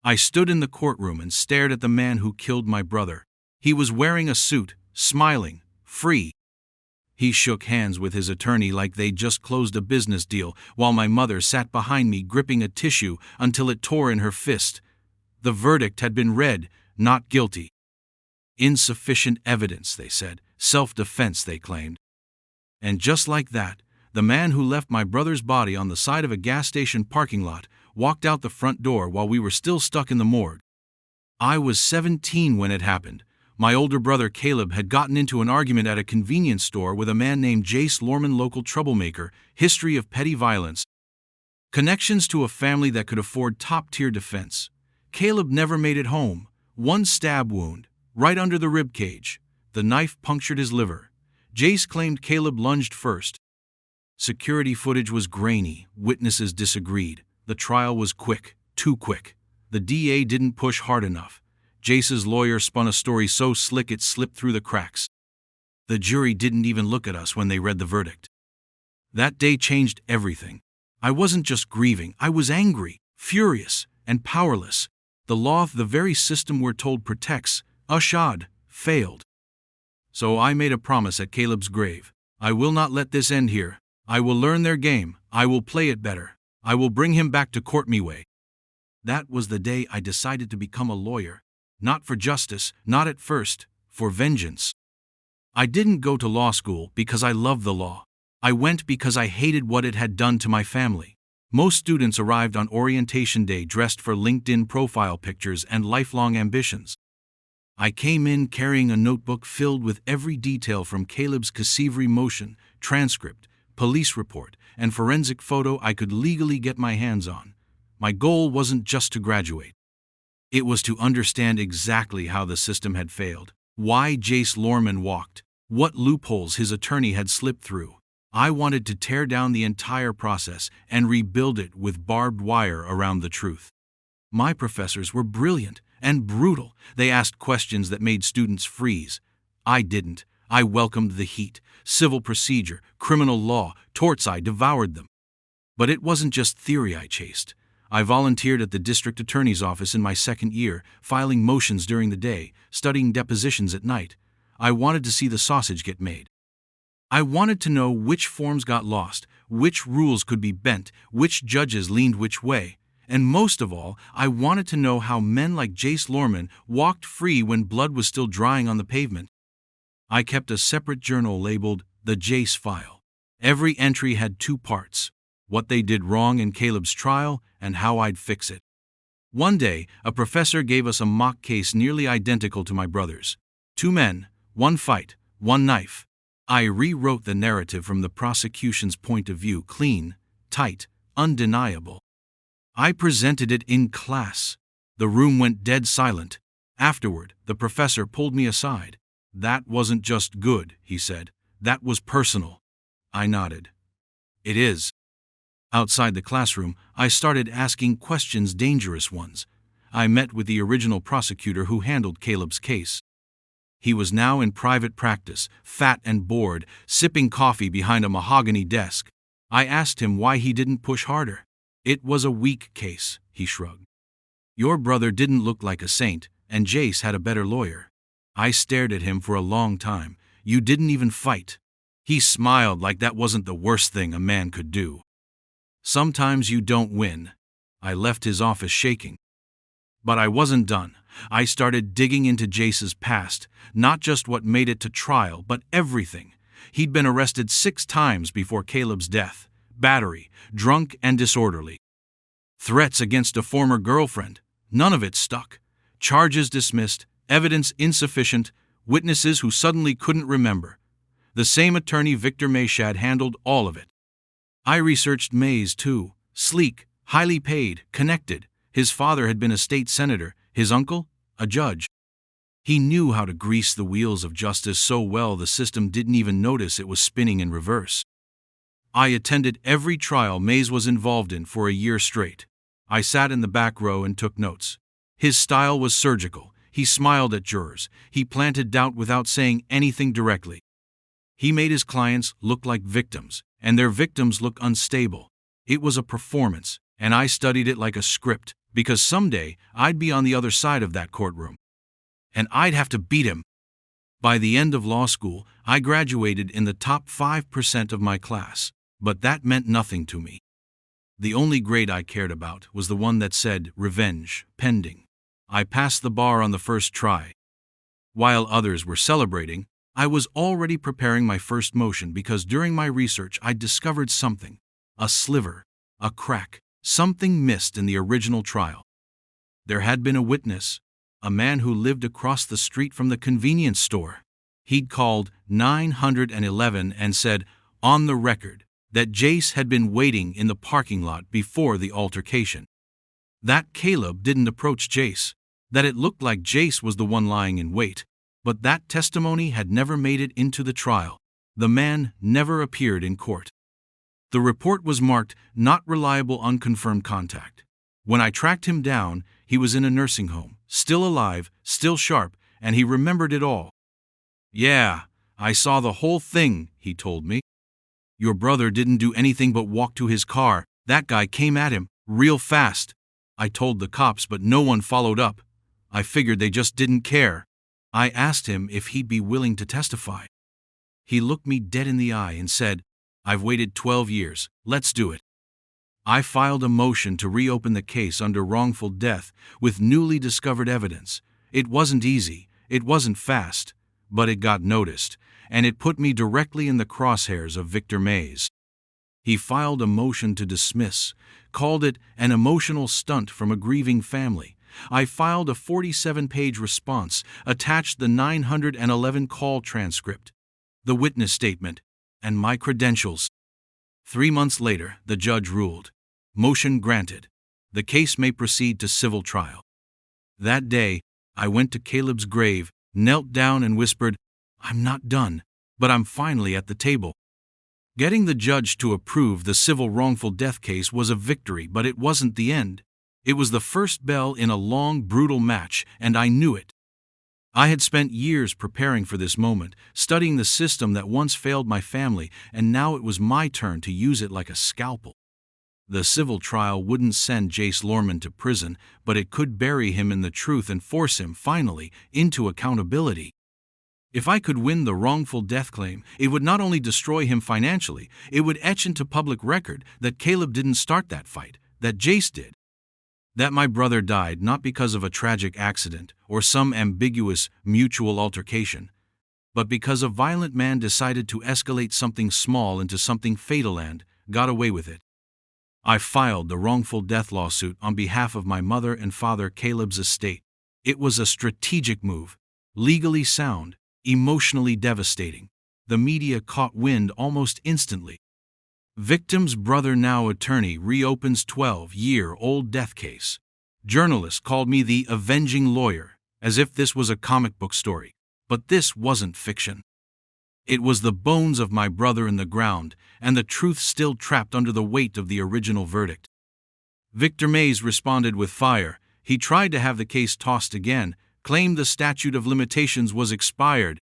I stood in the courtroom and stared at the man who killed my brother. He was wearing a suit, smiling, free. He shook hands with his attorney like they'd just closed a business deal, while my mother sat behind me gripping a tissue until it tore in her fist. The verdict had been read, not guilty. Insufficient evidence, they said. Self-defense, they claimed. And just like that, the man who left my brother's body on the side of a gas station parking lot walked out the front door while we were still stuck in the morgue. I was 17 when it happened. My older brother Caleb had gotten into an argument at a convenience store with a man named Jace Lorman, local troublemaker, history of petty violence, connections to a family that could afford top-tier defense. Caleb never made it home. One stab wound, right under the rib cage. The knife punctured his liver. Jace claimed Caleb lunged first. Security footage was grainy. Witnesses disagreed. The trial was quick, too quick. The DA didn't push hard enough. Jace's lawyer spun a story so slick it slipped through the cracks. The jury didn't even look at us when they read the verdict. That day changed everything. I wasn't just grieving, I was angry, furious, and powerless. The law, the very system we're told protects, failed. So I made a promise at Caleb's grave. I will not let this end here. I will learn their game. I will play it better. I will bring him back to court me way. That was the day I decided to become a lawyer. Not for justice, not at first, for vengeance. I didn't go to law school because I loved the law. I went because I hated what it had done to my family. Most students arrived on orientation day dressed for LinkedIn profile pictures and lifelong ambitions. I came in carrying a notebook filled with every detail from Caleb's Casivri motion, transcript, police report, and forensic photo I could legally get my hands on. My goal wasn't just to graduate. It was to understand exactly how the system had failed, why Jace Lorman walked, what loopholes his attorney had slipped through. I wanted to tear down the entire process and rebuild it with barbed wire around the truth. My professors were brilliant and brutal. They asked questions that made students freeze. I didn't. I welcomed the heat. Civil procedure, criminal law, torts, I devoured them. But it wasn't just theory I chased. I volunteered at the district attorney's office in my second year, filing motions during the day, studying depositions at night. I wanted to see the sausage get made. I wanted to know which forms got lost, which rules could be bent, which judges leaned which way. And most of all, I wanted to know how men like Jace Lorman walked free when blood was still drying on the pavement. I kept a separate journal labeled The Jace File. Every entry had two parts: what they did wrong in Caleb's trial and how I'd fix it. One day, a professor gave us a mock case nearly identical to my brother's. 2 men, 1 fight, 1 knife. I rewrote the narrative from the prosecution's point of view, clean, tight, undeniable. I presented it in class. The room went dead silent. Afterward, the professor pulled me aside. "That wasn't just good," he said. "That was personal." I nodded. "It is." Outside the classroom, I started asking questions, dangerous ones. I met with the original prosecutor who handled Caleb's case. He was now in private practice, fat and bored, sipping coffee behind a mahogany desk. I asked him why he didn't push harder. "It was a weak case," he shrugged. "Your brother didn't look like a saint, and Jace had a better lawyer." I stared at him for a long time. "You didn't even fight." He smiled like that wasn't the worst thing a man could do. "Sometimes you don't win." I left his office shaking. But I wasn't done. I started digging into Jace's past, not just what made it to trial, but everything. He'd been arrested 6 times before Caleb's death: battery, drunk and disorderly. Threats against a former girlfriend. None of it stuck. Charges dismissed, evidence insufficient, witnesses who suddenly couldn't remember. The same attorney, Victor Mayshad, handled all of it. I researched Mays too. Sleek, highly paid, connected. His father had been a state senator, his uncle, a judge. He knew how to grease the wheels of justice so well the system didn't even notice it was spinning in reverse. I attended every trial Mays was involved in for a year straight. I sat in the back row and took notes. His style was surgical. He smiled at jurors. He planted doubt without saying anything directly. He made his clients look like victims, and their victims look unstable. It was a performance, and I studied it like a script, because someday I'd be on the other side of that courtroom. And I'd have to beat him. By the end of law school, I graduated in the top 5% of my class, but that meant nothing to me. The only grade I cared about was the one that said revenge pending. I passed the bar on the first try. While others were celebrating, I was already preparing my first motion because during my research I discovered something. A sliver, a crack, something missed in the original trial. There had been a witness, a man who lived across the street from the convenience store. He'd called 911 and said, on the record, that Jace had been waiting in the parking lot before the altercation. That Caleb didn't approach Jace, that it looked like Jace was the one lying in wait, but that testimony had never made it into the trial. The man never appeared in court. The report was marked, not reliable, unconfirmed contact. When I tracked him down, he was in a nursing home, still alive, still sharp, and he remembered it all. Yeah, I saw the whole thing, he told me. Your brother didn't do anything but walk to his car. That guy came at him, real fast. I told the cops, but no one followed up. I figured they just didn't care. I asked him if he'd be willing to testify. He looked me dead in the eye and said, I've waited 12 years, let's do it. I filed a motion to reopen the case under wrongful death with newly discovered evidence. It wasn't easy, it wasn't fast, but it got noticed, and it put me directly in the crosshairs of Victor Mays. He filed a motion to dismiss, called it an emotional stunt from a grieving family. I filed a 47-page response, attached the 911 call transcript, the witness statement, and my credentials. 3 months later, the judge ruled. Motion granted. The case may proceed to civil trial. That day, I went to Caleb's grave, knelt down and whispered, I'm not done, but I'm finally at the table. Getting the judge to approve the civil wrongful death case was a victory, but it wasn't the end. It was the first bell in a long, brutal match, and I knew it. I had spent years preparing for this moment, studying the system that once failed my family, and now it was my turn to use it like a scalpel. The civil trial wouldn't send Jace Lorman to prison, but it could bury him in the truth and force him, finally, into accountability. If I could win the wrongful death claim, it would not only destroy him financially, it would etch into public record that Caleb didn't start that fight, that Jace did. That my brother died not because of a tragic accident or some ambiguous mutual altercation, but because a violent man decided to escalate something small into something fatal and got away with it. I filed the wrongful death lawsuit on behalf of my mother and father Caleb's estate. It was a strategic move, legally sound, emotionally devastating. The media caught wind almost instantly. Victim's brother, now attorney, reopens 12-year-old death case. Journalists called me the avenging lawyer, as if this was a comic book story. But this wasn't fiction. It was the bones of my brother in the ground, and the truth still trapped under the weight of the original verdict. Victor Mays responded with fire. He tried to have the case tossed again, claimed the statute of limitations was expired.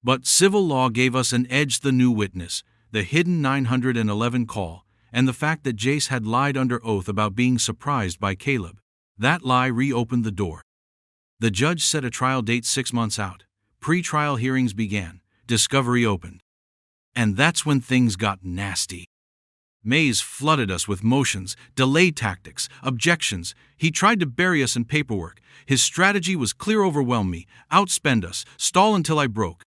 But civil law gave us an edge: the new witness, the hidden 911 call, and the fact that Jace had lied under oath about being surprised by Caleb. That lie reopened the door. The judge set a trial date 6 months out. Pre-trial hearings began. Discovery opened. And that's when things got nasty. Mays flooded us with motions, delay tactics, objections. He tried to bury us in paperwork. His strategy was clear: overwhelm me, outspend us, stall until I broke.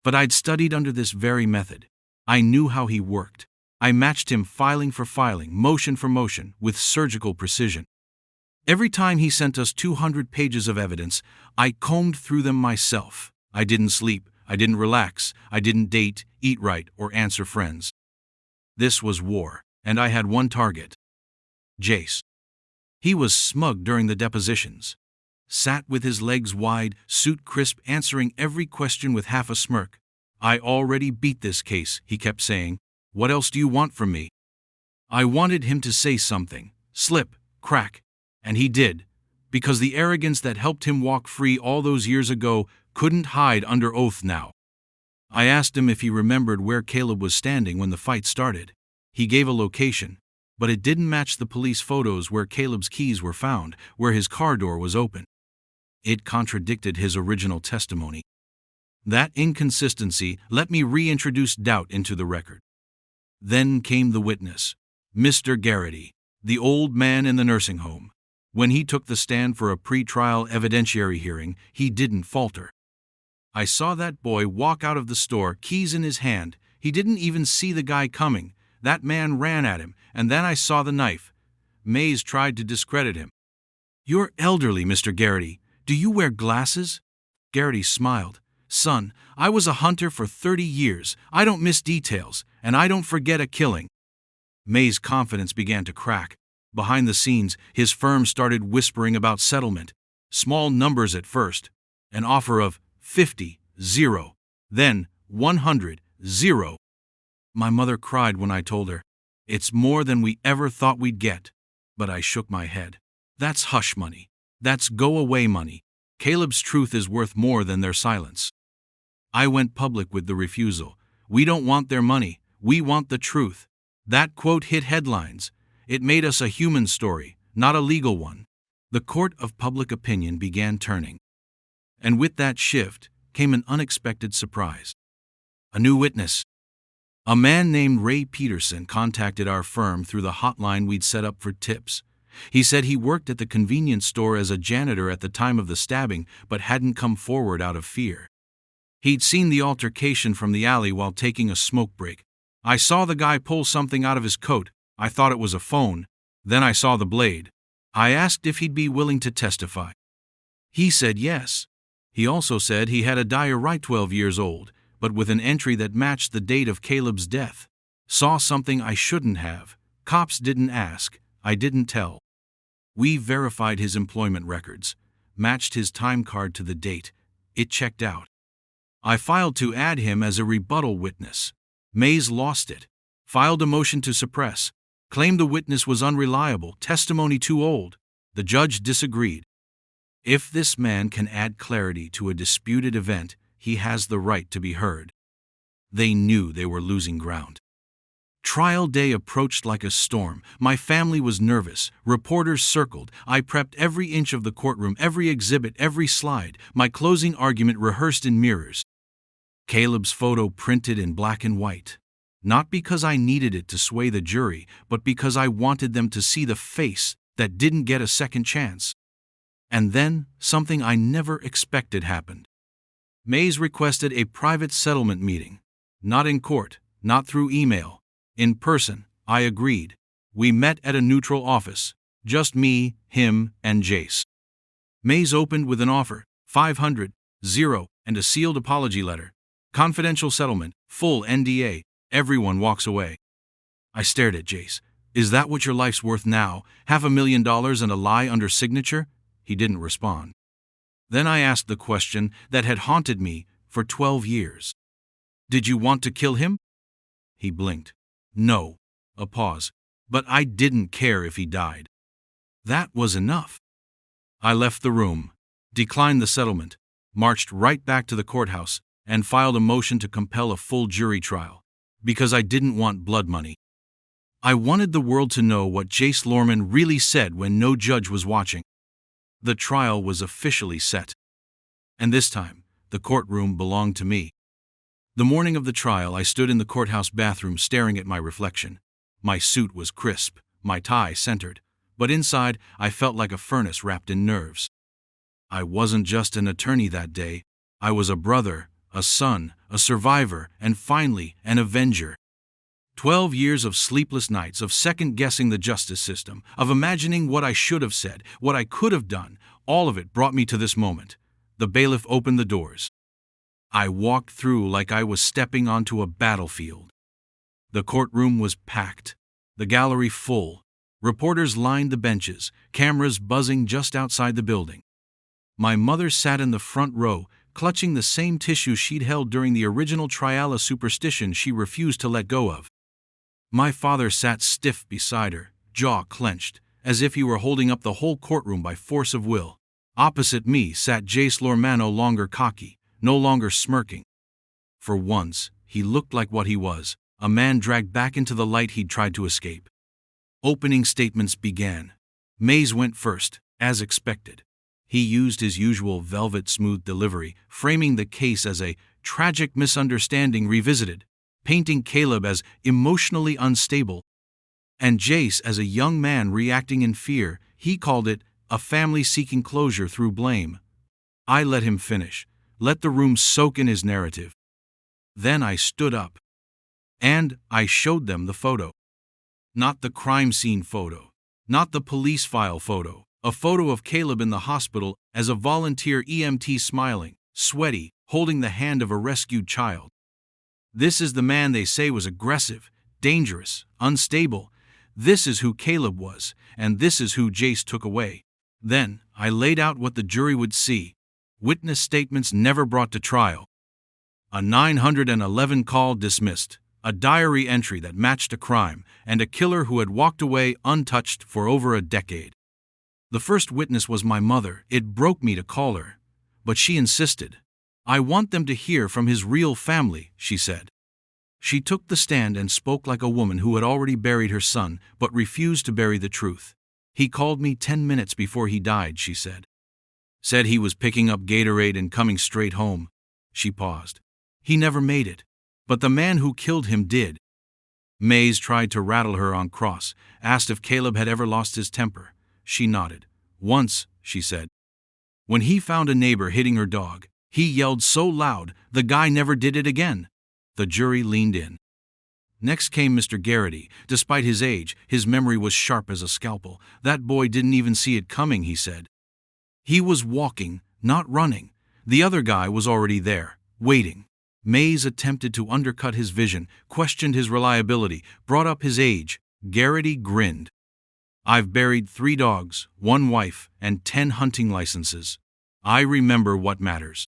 But I'd studied under this very method. I knew how he worked. I matched him filing for filing, motion for motion, with surgical precision. Every time he sent us 200 pages of evidence, I combed through them myself. I didn't sleep. I didn't relax. I didn't date, eat right, or answer friends. This was war, and I had one target: Jace. He was smug during the depositions. Sat with his legs wide, suit crisp, answering every question with half a smirk. I already beat this case, he kept saying. What else do you want from me? I wanted him to say something, slip, crack, and he did, because the arrogance that helped him walk free all those years ago couldn't hide under oath now. I asked him if he remembered where Caleb was standing when the fight started. He gave a location, But it didn't match the police photos where Caleb's keys were found, where his car door was open. It contradicted his original testimony. That inconsistency let me reintroduce doubt into the record. Then came the witness, Mr. Garrity, the old man in the nursing home. When he took the stand for a pre-trial evidentiary hearing, he didn't falter. I saw that boy walk out of the store, keys in his hand. He didn't even see the guy coming. That man ran at him, and then I saw the knife. Mays tried to discredit him. "You're elderly, Mr. Garrity. Do you wear glasses?" Garrity smiled. "Son, I was a hunter for 30 years. I don't miss details, and I don't forget a killing." Mays' confidence began to crack. Behind the scenes, his firm started whispering about settlement. Small numbers at first. An offer of 50, 0. Then 100, 0. My mother cried when I told her, "It's more than we ever thought we'd get." But I shook my head. That's hush money. That's go-away money. Caleb's truth is worth more than their silence. I went public with the refusal. "We don't want their money. We want the truth." That quote hit headlines. It made us a human story, not a legal one. The court of public opinion began turning. And with that shift came an unexpected surprise. A new witness. A man named Ray Peterson contacted our firm through the hotline we'd set up for tips. He said he worked at the convenience store as a janitor at the time of the stabbing, but hadn't come forward out of fear. He'd seen the altercation from the alley while taking a smoke break. "I saw the guy pull something out of his coat. I thought it was a phone. Then I saw the blade. I asked if he'd be willing to testify. He said yes. He also said he had a diary 12 years old, but with an entry that matched the date of Caleb's death. Saw something I shouldn't have. Cops didn't ask. I didn't tell." We verified his employment records, matched his time card to the date. It checked out. I filed to add him as a rebuttal witness. Mays lost it. Filed a motion to suppress. Claimed the witness was unreliable, testimony too old. The judge disagreed. If this man can add clarity to a disputed event, he has the right to be heard. They knew they were losing ground. Trial day approached like a storm. My family was nervous. Reporters circled. I prepped every inch of the courtroom, every exhibit, every slide. My closing argument rehearsed in mirrors. Caleb's photo printed in black and white. Not because I needed it to sway the jury, but because I wanted them to see the face that didn't get a second chance. And then, something I never expected happened. Mays requested a private settlement meeting. Not in court, not through email. In person. I agreed. We met at a neutral office. Just me, him, and Jace. Mays opened with an offer, 500, 0, and a sealed apology letter. Confidential settlement, full NDA. Everyone walks away. I stared at Jace. "Is that what your life's worth now? $500,000 and a lie under signature?" He didn't respond. Then I asked the question that had haunted me for 12 years. "Did you want to kill him?" He blinked. "No." A pause. "But I didn't care if he died." That was enough. I left the room, declined the settlement, marched right back to the courthouse, and filed a motion to compel a full jury trial. Because I didn't want blood money. I wanted the world to know what Jace Lorman really said when no judge was watching. The trial was officially set. And this time, the courtroom belonged to me. The morning of the trial, I stood in the courthouse bathroom staring at my reflection. My suit was crisp, my tie centered, but inside I felt like a furnace wrapped in nerves. I wasn't just an attorney that day. I was a brother, a son, a survivor, and finally, an avenger. 12 years of sleepless nights, of second-guessing the justice system, of imagining what I should have said, what I could have done, all of it brought me to this moment. The bailiff opened the doors. I walked through like I was stepping onto a battlefield. The courtroom was packed, the gallery full. Reporters lined the benches, cameras buzzing just outside the building. My mother sat in the front row, clutching the same tissue she'd held during the original trial, a superstition she refused to let go of. My father sat stiff beside her, jaw clenched, as if he were holding up the whole courtroom by force of will. Opposite me sat Jace Lorman, no longer cocky, no longer smirking. For once, he looked like what he was, a man dragged back into the light he'd tried to escape. Opening statements began. Mays went first, as expected. He used his usual velvet-smooth delivery, framing the case as a tragic misunderstanding revisited, painting Caleb as emotionally unstable, and Jace as a young man reacting in fear. He called it a family seeking closure through blame. I let him finish, let the room soak in his narrative. Then I stood up. And I showed them the photo. Not the crime scene photo. Not the police file photo. A photo of Caleb in the hospital as a volunteer EMT, smiling, sweaty, holding the hand of a rescued child. This is the man they say was aggressive, dangerous, unstable. This is who Caleb was, and this is who Jace took away. Then, I laid out what the jury would see. Witness statements never brought to trial. A 911 call dismissed. A diary entry that matched a crime, and a killer who had walked away untouched for over a decade. The first witness was my mother. It broke me to call her, but she insisted. I want them to hear from his real family, she said. She took the stand and spoke like a woman who had already buried her son, but refused to bury the truth. He called me 10 minutes before he died, she said. Said he was picking up Gatorade and coming straight home. She paused. He never made it. But the man who killed him did. Mays tried to rattle her on cross, asked if Caleb had ever lost his temper. She nodded. Once, she said. When he found a neighbor hitting her dog, he yelled so loud, the guy never did it again. The jury leaned in. Next came Mr. Garrity. Despite his age, his memory was sharp as a scalpel. That boy didn't even see it coming, he said. He was walking, not running. The other guy was already there, waiting. Mays attempted to undercut his vision, questioned his reliability, brought up his age. Garrity grinned. I've buried 3 dogs, 1 wife, and 10 hunting licenses. I remember what matters.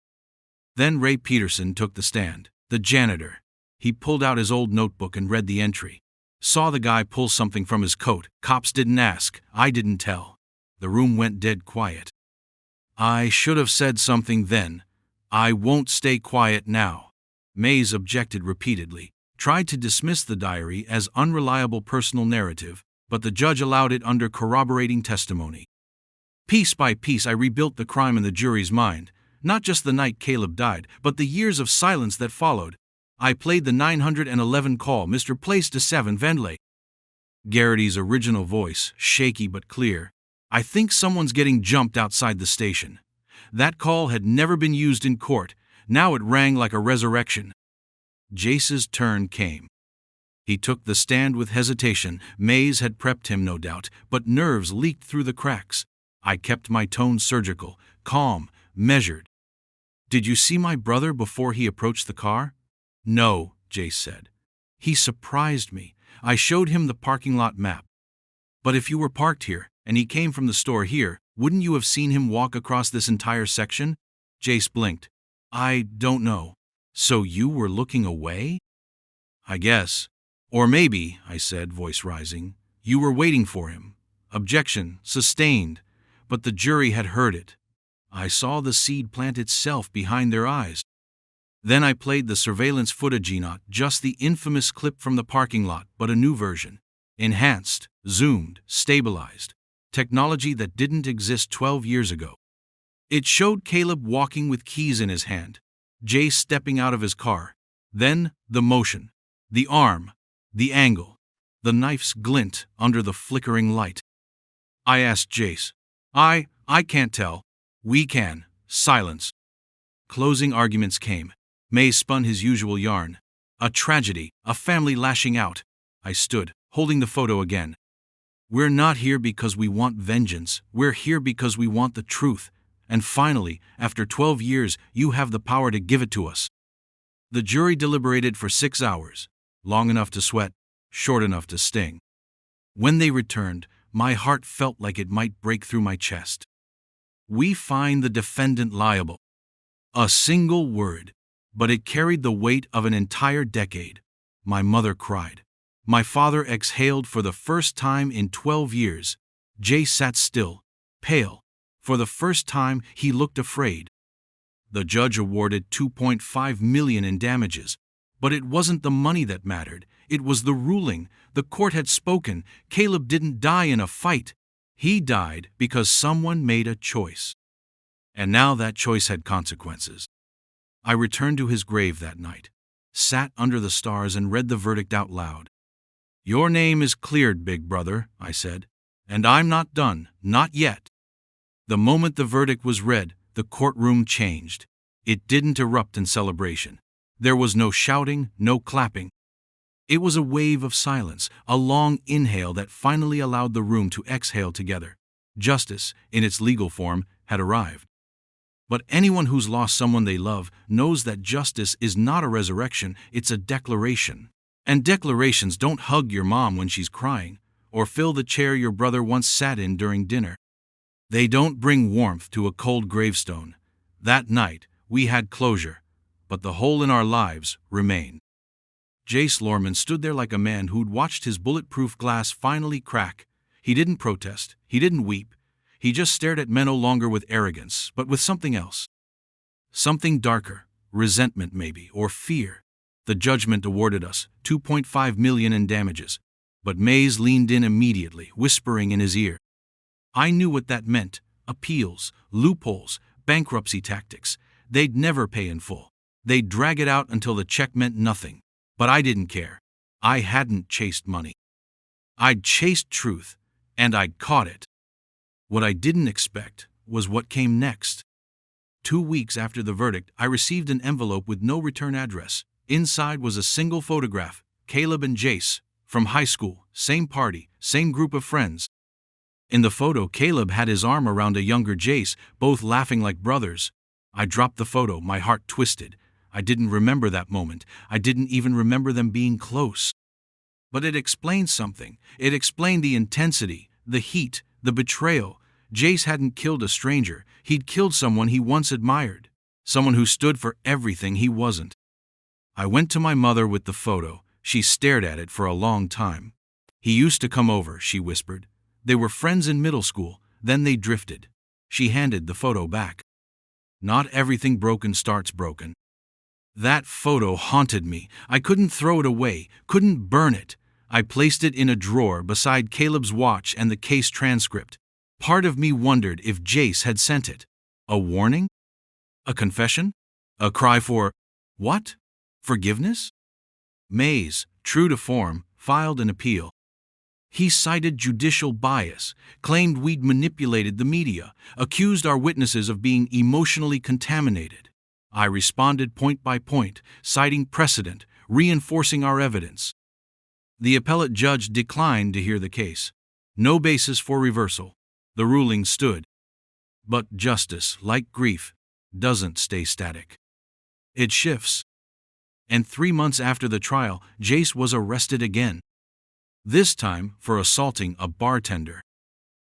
Then Ray Peterson took the stand, the janitor. He pulled out his old notebook and read the entry. Saw the guy pull something from his coat. Cops didn't ask. I didn't tell. The room went dead quiet. I should have said something then. I won't stay quiet now. Mays objected repeatedly, tried to dismiss the diary as unreliable personal narrative, but the judge allowed it under corroborating testimony. Piece by piece I rebuilt the crime in the jury's mind, not just the night Caleb died, but the years of silence that followed. I played the 911 call, Mr. Place de 7 Vendley. Garrity's original voice, shaky but clear. I think someone's getting jumped outside the station. That call had never been used in court. Now it rang like a resurrection. Jace's turn came. He took the stand with hesitation. Mays had prepped him, no doubt, but nerves leaked through the cracks. I kept my tone surgical, calm, measured. Did you see my brother before he approached the car? No, Jace said. He surprised me. I showed him the parking lot map. But if you were parked here, and he came from the store here, wouldn't you have seen him walk across this entire section? Jace blinked. I don't know. So you were looking away? I guess. Or maybe, I said, voice rising, you were waiting for him. Objection, sustained. But the jury had heard it. I saw the seed plant itself behind their eyes. Then I played the surveillance footage, not just the infamous clip from the parking lot, but a new version. Enhanced, zoomed, stabilized. Technology that didn't exist 12 years ago. It showed Caleb walking with keys in his hand, Jace stepping out of his car. Then, the motion, the arm, the angle, the knife's glint under the flickering light. I asked Jace. I can't tell. We can. Silence. Closing arguments came. May spun his usual yarn. A tragedy, a family lashing out. I stood, holding the photo again. We're not here because we want vengeance. We're here because we want the truth. And finally, after 12 years, you have the power to give it to us. The jury deliberated for 6 hours, long enough to sweat, short enough to sting. When they returned, my heart felt like it might break through my chest. We find the defendant liable. A single word, but it carried the weight of an entire decade. My mother cried. My father exhaled for the first time in 12 years. Jay sat still, pale. For the first time, he looked afraid. The judge awarded $2.5 million in damages, But it wasn't the money that mattered. It was the ruling. The court had spoken. Caleb didn't die in a fight. He died because someone made a choice. And now that choice had consequences. I returned to his grave that night, sat under the stars and read the verdict out loud. "Your name is cleared, big brother," I said. "And I'm not done, not yet." The moment the verdict was read, the courtroom changed. It didn't erupt in celebration. There was no shouting, no clapping. It was a wave of silence, a long inhale that finally allowed the room to exhale together. Justice, in its legal form, had arrived. But anyone who's lost someone they love knows that justice is not a resurrection, it's a declaration. And declarations don't hug your mom when she's crying, or fill the chair your brother once sat in during dinner. They don't bring warmth to a cold gravestone. That night, we had closure, but the hole in our lives remained. Jace Lorman stood there like a man who'd watched his bulletproof glass finally crack. He didn't protest, he didn't weep. He just stared at me no longer with arrogance, but with something else. Something darker, resentment maybe, or fear. The judgment awarded us $2.5 million in damages, but Mays leaned in immediately, whispering in his ear. I knew what that meant: appeals, loopholes, bankruptcy tactics. They'd never pay in full. They'd drag it out until the check meant nothing. But I didn't care. I hadn't chased money. I'd chased truth, and I'd caught it. What I didn't expect was what came next. 2 weeks after the verdict, I received an envelope with no return address. Inside was a single photograph: Caleb and Jace, from high school, same party, same group of friends. In the photo, Caleb had his arm around a younger Jace, both laughing like brothers. I dropped the photo, my heart twisted. I didn't remember that moment. I didn't even remember them being close. But it explained something. It explained the intensity, the heat, the betrayal. Jace hadn't killed a stranger. He'd killed someone he once admired. Someone who stood for everything he wasn't. I went to my mother with the photo. She stared at it for a long time. "He used to come over," she whispered. "They were friends in middle school, then they drifted." She handed the photo back. Not everything broken starts broken. That photo haunted me. I couldn't throw it away, couldn't burn it. I placed it in a drawer beside Caleb's watch and the case transcript. Part of me wondered if Jace had sent it. A warning? A confession? A cry for, what? Forgiveness? Mays, true to form, filed an appeal. He cited judicial bias, claimed we'd manipulated the media, accused our witnesses of being emotionally contaminated. I responded point by point, citing precedent, reinforcing our evidence. The appellate judge declined to hear the case. No basis for reversal. The ruling stood. But justice, like grief, doesn't stay static. It shifts. And 3 months after the trial, Jace was arrested again. This time for assaulting a bartender.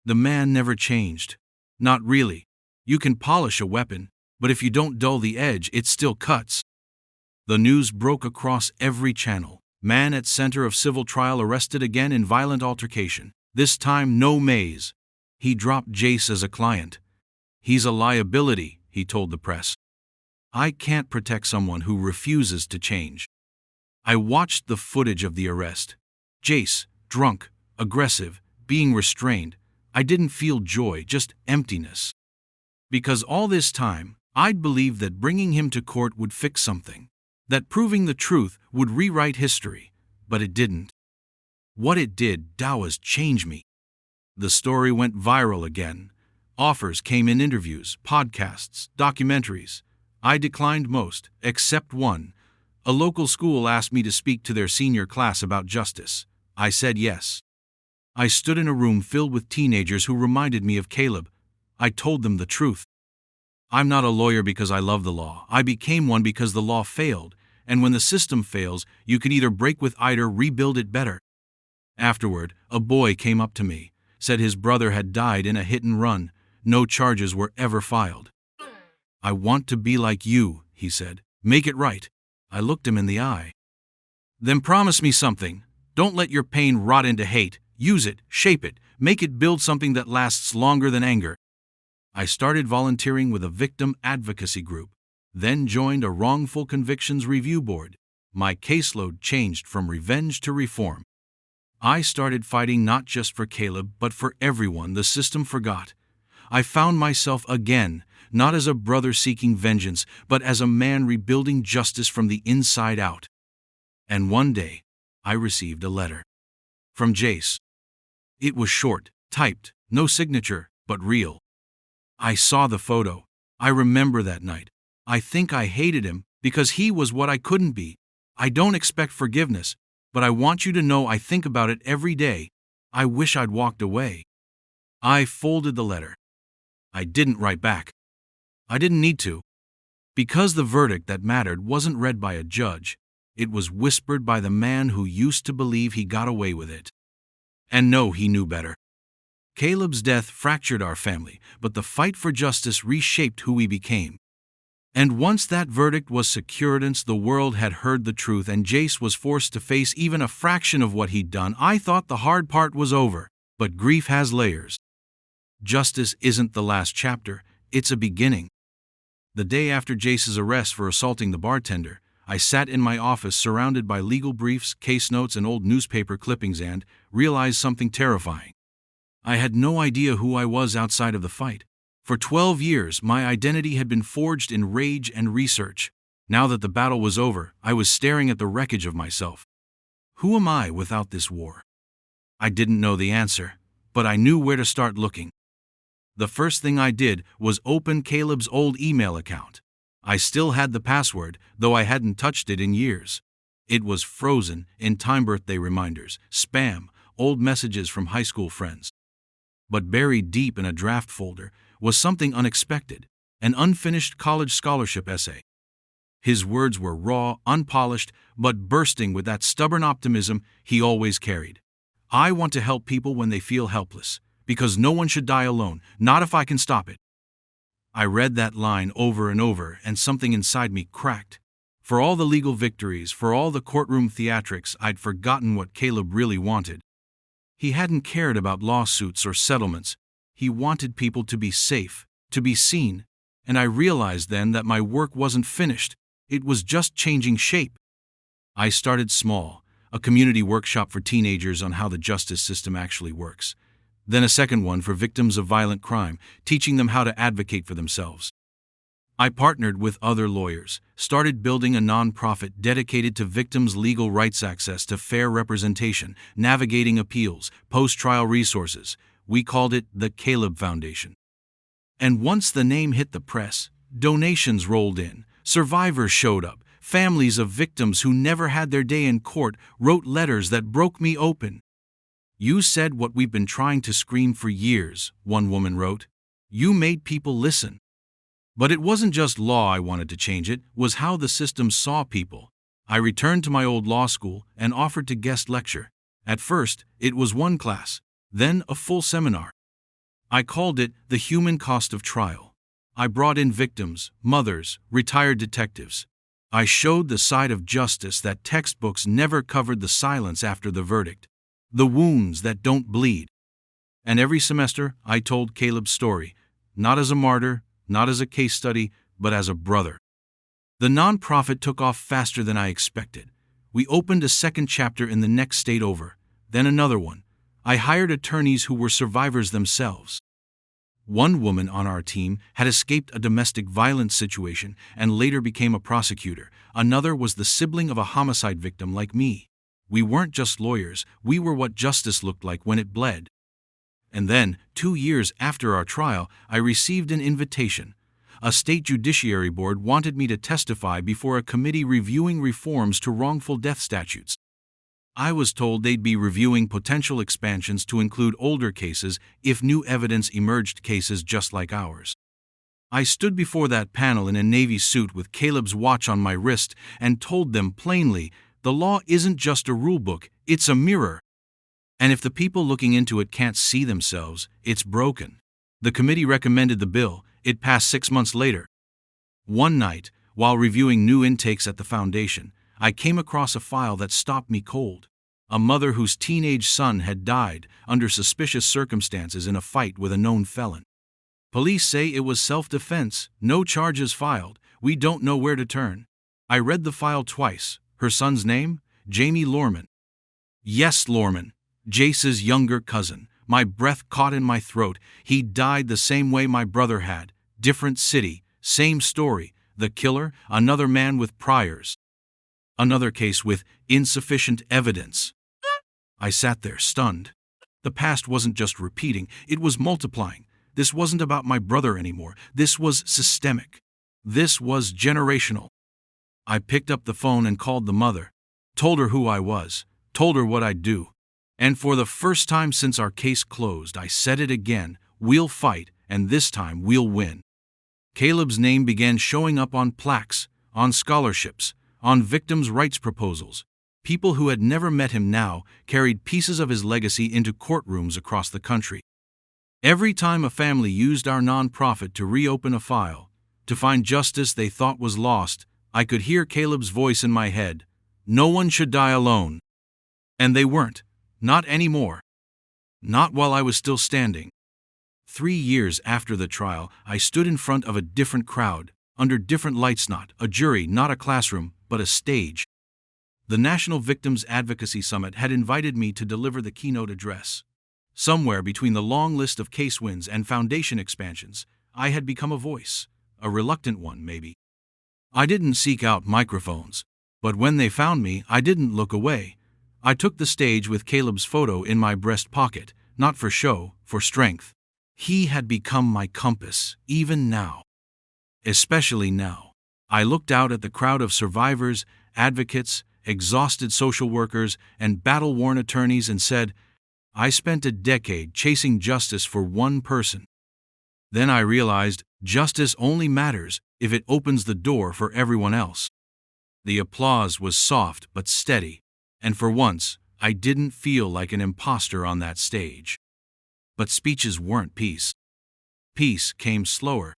The man never changed. Not really. You can polish a weapon, but if you don't dull the edge, it still cuts. The news broke across every channel. Man at center of civil trial arrested again in violent altercation. This time no Mays. He dropped Jace as a client. "He's a liability," he told the press. I can't protect someone who refuses to change. I watched the footage of the arrest. Jace, drunk, aggressive, being restrained. I didn't feel joy, just emptiness. Because all this time, I'd believed that bringing him to court would fix something, that proving the truth would rewrite history, but it didn't. What it did was change me. The story went viral again. Offers came in: interviews, podcasts, documentaries. I declined most, except one. A local school asked me to speak to their senior class about justice. I said yes. I stood in a room filled with teenagers who reminded me of Caleb. I told them the truth. I'm not a lawyer because I love the law. I became one because the law failed, and when the system fails, you can either break with it or rebuild it better. Afterward, a boy came up to me, said his brother had died in a hit and run. No charges were ever filed. "I want to be like you," he said. "Make it right." I looked him in the eye. "Then promise me something. Don't let your pain rot into hate. Use it, shape it, make it build something that lasts longer than anger." I started volunteering with a victim advocacy group, then joined a wrongful convictions review board. My caseload changed from revenge to reform. I started fighting not just for Caleb, but for everyone the system forgot. I found myself again, not as a brother seeking vengeance, but as a man rebuilding justice from the inside out. And one day, I received a letter. From Jace. It was short, typed, no signature, but real. I saw the photo. I remember that night. I think I hated him because he was what I couldn't be. I don't expect forgiveness, but I want you to know I think about it every day. I wish I'd walked away. I folded the letter. I didn't write back. I didn't need to. Because the verdict that mattered wasn't read by a judge. It was whispered by the man who used to believe he got away with it. And no, he knew better. Caleb's death fractured our family, but the fight for justice reshaped who we became. And once that verdict was secured, the world had heard the truth and Jace was forced to face even a fraction of what he'd done, I thought the hard part was over. But grief has layers. Justice isn't the last chapter, it's a beginning. The day after Jace's arrest for assaulting the bartender, I sat in my office surrounded by legal briefs, case notes, and old newspaper clippings and realized something terrifying. I had no idea who I was outside of the fight. For 12 years, my identity had been forged in rage and research. Now that the battle was over, I was staring at the wreckage of myself. Who am I without this war? I didn't know the answer, but I knew where to start looking. The first thing I did was open Caleb's old email account. I still had the password, though I hadn't touched it in years. It was frozen in time birthday reminders, spam, old messages from high school friends. But buried deep in a draft folder was something unexpected, an unfinished college scholarship essay. His words were raw, unpolished, but bursting with that stubborn optimism he always carried. I want to help people when they feel helpless, because no one should die alone, not if I can stop it. I read that line over and over, and something inside me cracked. For all the legal victories, for all the courtroom theatrics, I'd forgotten what Caleb really wanted. He hadn't cared about lawsuits or settlements. He wanted people to be safe, to be seen, and I realized then that my work wasn't finished. It was just changing shape. I started small, a community workshop for teenagers on how the justice system actually works. Then a second one for victims of violent crime, teaching them how to advocate for themselves. I partnered with other lawyers, started building a nonprofit dedicated to victims' legal rights, access to fair representation, navigating appeals, post-trial resources. We called it the Caleb Foundation. And once the name hit the press, donations rolled in, survivors showed up, families of victims who never had their day in court wrote letters that broke me open. "You said what we've been trying to scream for years," one woman wrote. "You made people listen." But it wasn't just law I wanted to change, it was how the system saw people. I returned to my old law school and offered to guest lecture. At first, it was one class, then a full seminar. I called it The Human Cost of Trial. I brought in victims, mothers, retired detectives. I showed the side of justice that textbooks never covered, the silence after the verdict, the wounds that don't bleed. And every semester, I told Caleb's story, not as a martyr, not as a case study, but as a brother. The nonprofit took off faster than I expected. We opened a second chapter in the next state over, then another one. I hired attorneys who were survivors themselves. One woman on our team had escaped a domestic violence situation and later became a prosecutor. Another was the sibling of a homicide victim like me. We weren't just lawyers, we were what justice looked like when it bled. And then, 2 years after our trial, I received an invitation. A state judiciary board wanted me to testify before a committee reviewing reforms to wrongful death statutes. I was told they'd be reviewing potential expansions to include older cases if new evidence emerged, cases just like ours. I stood before that panel in a Navy suit with Caleb's watch on my wrist and told them plainly, the law isn't just a rulebook, it's a mirror. And if the people looking into it can't see themselves, it's broken. The committee recommended the bill. It passed 6 months later. One night, while reviewing new intakes at the foundation, I came across a file that stopped me cold. A mother whose teenage son had died under suspicious circumstances in a fight with a known felon. Police say it was self-defense, no charges filed, we don't know where to turn. I read the file twice. Her son's name? Jamie Lorman. Yes, Lorman. Jace's younger cousin. My breath caught in my throat. He died the same way my brother had. Different city, same story. The killer, another man with priors. Another case with insufficient evidence. I sat there, stunned. The past wasn't just repeating, it was multiplying. This wasn't about my brother anymore. This was systemic. This was generational. I picked up the phone and called the mother. Told her who I was. Told her what I'd do. And for the first time since our case closed, I said it again. We'll fight, and this time we'll win. Caleb's name began showing up on plaques, on scholarships, on victims' rights proposals. People who had never met him now carried pieces of his legacy into courtrooms across the country. Every time a family used our nonprofit to reopen a file, to find justice they thought was lost, I could hear Caleb's voice in my head. No one should die alone. And they weren't. Not anymore. Not while I was still standing. 3 years after the trial, I stood in front of a different crowd, under different lights, not a jury, not a classroom, but a stage. The National Victims Advocacy Summit had invited me to deliver the keynote address. Somewhere between the long list of case wins and foundation expansions, I had become a voice, a reluctant one maybe. I didn't seek out microphones, but when they found me, I didn't look away. I took the stage with Caleb's photo in my breast pocket, not for show, for strength. He had become my compass, even now. Especially now. I looked out at the crowd of survivors, advocates, exhausted social workers, and battle-worn attorneys and said, I spent a decade chasing justice for one person. Then I realized justice only matters if it opens the door for everyone else. The applause was soft but steady, and for once, I didn't feel like an imposter on that stage. But speeches weren't peace. Peace came slower.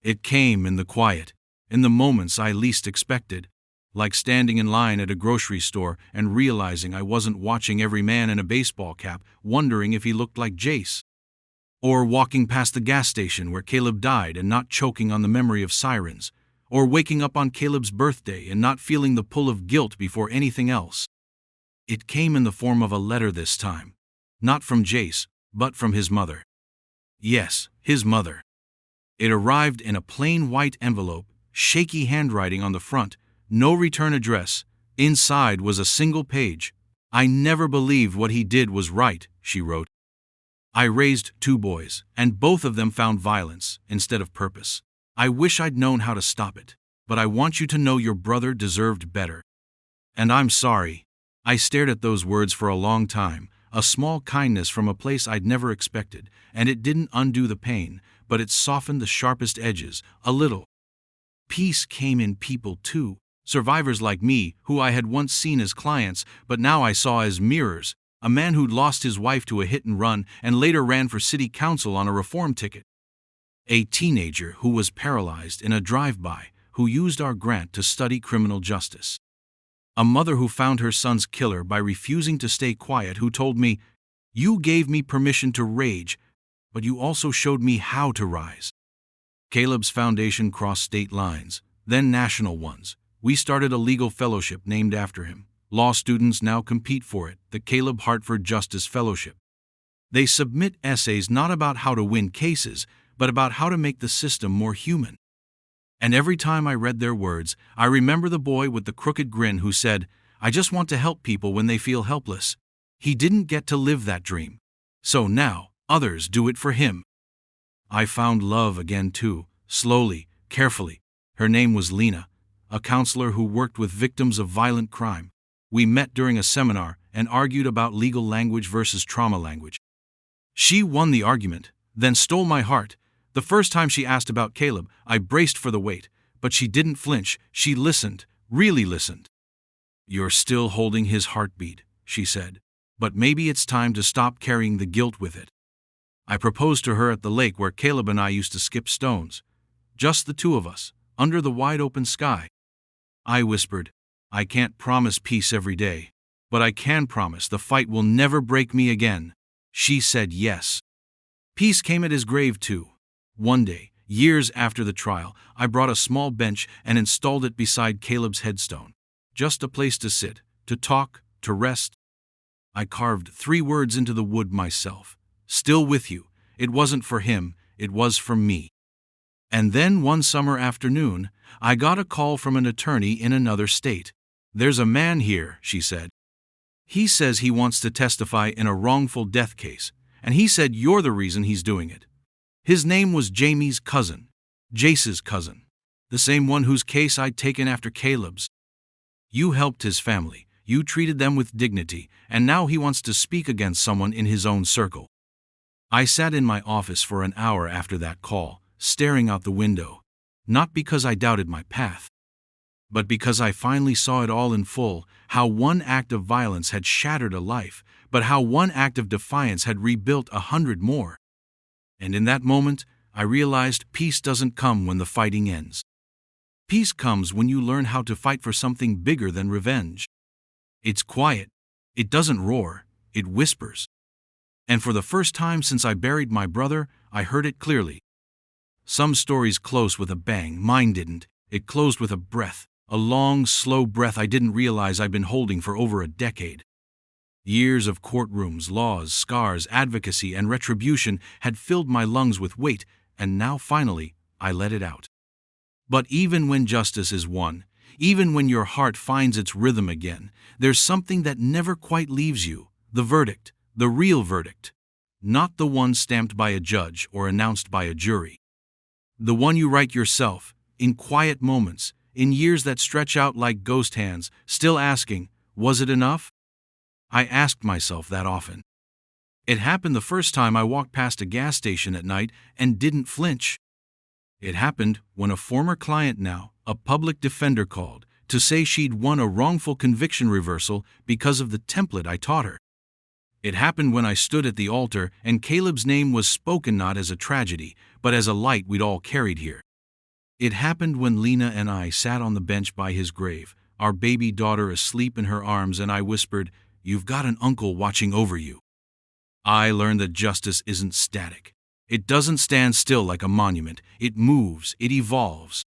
It came in the quiet, in the moments I least expected, like standing in line at a grocery store and realizing I wasn't watching every man in a baseball cap, wondering if he looked like Jace. Or walking past the gas station where Caleb died and not choking on the memory of sirens. Or waking up on Caleb's birthday and not feeling the pull of guilt before anything else. It came in the form of a letter this time. Not from Jace, but from his mother. Yes, his mother. It arrived in a plain white envelope, shaky handwriting on the front, no return address. Inside was a single page. I never believed what he did was right, she wrote. I raised 2 boys, and both of them found violence instead of purpose. I wish I'd known how to stop it, but I want you to know your brother deserved better. And I'm sorry. I stared at those words for a long time, a small kindness from a place I'd never expected, and it didn't undo the pain, but it softened the sharpest edges, a little. Peace came in people too, survivors like me, who I had once seen as clients, but now I saw as mirrors, a man who'd lost his wife to a hit and run and later ran for city council on a reform ticket. A teenager who was paralyzed in a drive-by, who used our grant to study criminal justice. A mother who found her son's killer by refusing to stay quiet, who told me, "You gave me permission to rage, but you also showed me how to rise." Caleb's foundation crossed state lines, then national ones. We started a legal fellowship named after him. Law students now compete for it, the Caleb Hartford Justice Fellowship. They submit essays not about how to win cases, but about how to make the system more human. And every time I read their words, I remember the boy with the crooked grin who said, "I just want to help people when they feel helpless." He didn't get to live that dream. So now, others do it for him. I found love again too, slowly, carefully. Her name was Lena, a counselor who worked with victims of violent crime. We met during a seminar and argued about legal language versus trauma language. She won the argument, then stole my heart. The first time she asked about Caleb, I braced for the weight, but she didn't flinch. She listened, really listened. "You're still holding his heartbeat," she said, "but maybe it's time to stop carrying the guilt with it." I proposed to her at the lake where Caleb and I used to skip stones. Just the 2 of us, under the wide open sky. I whispered, "I can't promise peace every day, but I can promise the fight will never break me again." She said yes. Peace came at his grave too. One day, years after the trial, I brought a small bench and installed it beside Caleb's headstone. just a place to sit, to talk, to rest. I carved 3 words into the wood myself. Still with you. It wasn't for him, it was for me. And then one summer afternoon, I got a call from an attorney in another state. "There's a man here," she said. "He says he wants to testify in a wrongful death case, and he said you're the reason he's doing it." His name was Jamie's cousin, Jace's cousin, the same one whose case I'd taken after Caleb's. "You helped his family, you treated them with dignity, and now he wants to speak against someone in his own circle." I sat in my office for an hour after that call, staring out the window, not because I doubted my path, but because I finally saw it all in full, how one act of violence had shattered a life, but how one act of defiance had rebuilt 100 more. And in that moment, I realized peace doesn't come when the fighting ends. Peace comes when you learn how to fight for something bigger than revenge. It's quiet. It doesn't roar. It whispers. And for the first time since I buried my brother, I heard it clearly. Some stories close with a bang, mine didn't. It closed with a breath, a long, slow breath I didn't realize I'd been holding for over a decade. Years of courtrooms, laws, scars, advocacy, and retribution had filled my lungs with weight, and now finally, I let it out. But even when justice is won, even when your heart finds its rhythm again, there's something that never quite leaves you: the verdict, the real verdict. Not the one stamped by a judge or announced by a jury. The one you write yourself, in quiet moments, in years that stretch out like ghost hands, still asking, was it enough? I asked myself that often. It happened the first time I walked past a gas station at night and didn't flinch. It happened when a former client, now a public defender, called to say she'd won a wrongful conviction reversal because of the template I taught her. It happened when I stood at the altar and Caleb's name was spoken not as a tragedy, but as a light we'd all carried here. It happened when Lena and I sat on the bench by his grave, our baby daughter asleep in her arms, and I whispered, "You've got an uncle watching over you." I learned that justice isn't static. It doesn't stand still like a monument. It moves, it evolves.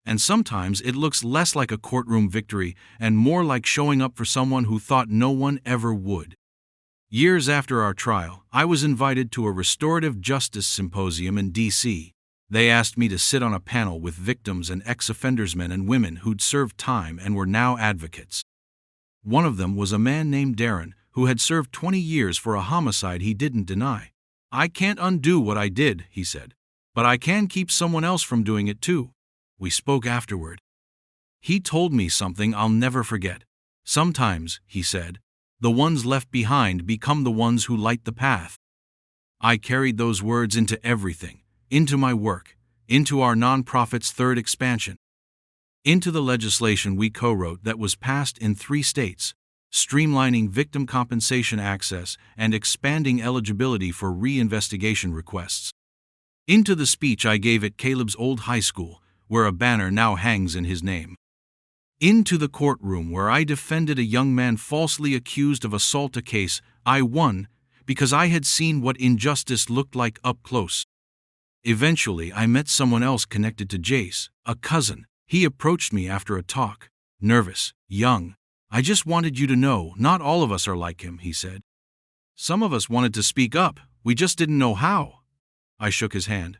And sometimes it looks less like a courtroom victory and more like showing up for someone who thought no one ever would. Years after our trial, I was invited to a restorative justice symposium in D.C. They asked me to sit on a panel with victims and ex-offenders, men and women who'd served time and were now advocates. One of them was a man named Darren, who had served 20 years for a homicide he didn't deny. "I can't undo what I did," he said, "but I can keep someone else from doing it too." We spoke afterward. He told me something I'll never forget. "Sometimes," he said, "the ones left behind become the ones who light the path." I carried those words into everything, into my work, into our nonprofit's third expansion, into the legislation we co-wrote that was passed in 3 states, streamlining victim compensation access and expanding eligibility for re-investigation requests, into the speech I gave at Caleb's old high school, where a banner now hangs in his name, into the courtroom where I defended a young man falsely accused of assault, a case I won because I had seen what injustice looked like up close. Eventually, I met someone else connected to Jace, a cousin. He approached me after a talk, nervous, young. "I just wanted you to know, not all of us are like him," he said. "Some of us wanted to speak up, we just didn't know how." I shook his hand.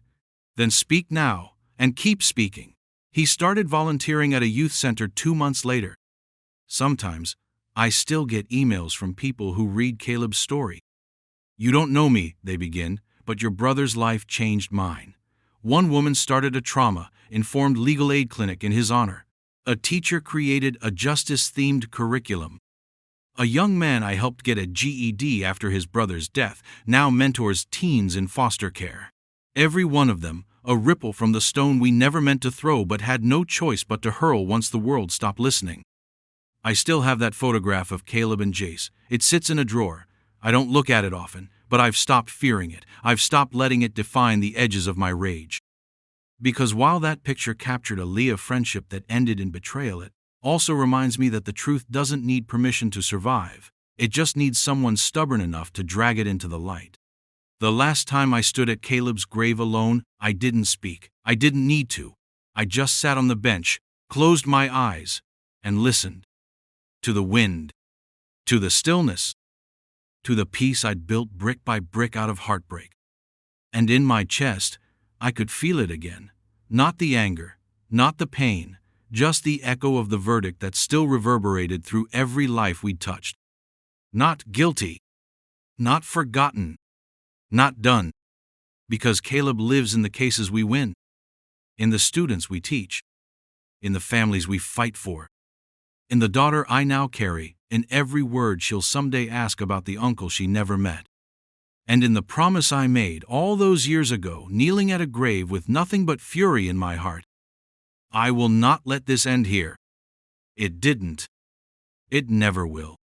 "Then speak now, and keep speaking." He started volunteering at a youth center 2 months later. Sometimes, I still get emails from people who read Caleb's story. "You don't know me," they begin, "but your brother's life changed mine." One woman started a trauma-informed legal aid clinic in his honor. A teacher created a justice-themed curriculum. A young man I helped get a GED after his brother's death now mentors teens in foster care. Every one of them, a ripple from the stone we never meant to throw but had no choice but to hurl once the world stopped listening. I still have that photograph of Caleb and Jace. It sits in a drawer. I don't look at it often, but I've stopped fearing it. I've stopped letting it define the edges of my rage. Because while that picture captured a Leah friendship that ended in betrayal, it also reminds me that the truth doesn't need permission to survive. It just needs someone stubborn enough to drag it into the light. The last time I stood at Caleb's grave alone, I didn't speak. I didn't need to. I just sat on the bench, closed my eyes, and listened. to the wind, to the stillness, to the peace I'd built brick by brick out of heartbreak. And in my chest, I could feel it again. Not the anger, not the pain, just the echo of the verdict that still reverberated through every life we'd touched. Not guilty, not forgotten, not done. Because Caleb lives in the cases we win, in the students we teach, in the families we fight for, in the daughter I now carry, in every word she'll someday ask about the uncle she never met. And in the promise I made all those years ago, kneeling at a grave with nothing but fury in my heart. I will not let this end here. It didn't. It never will.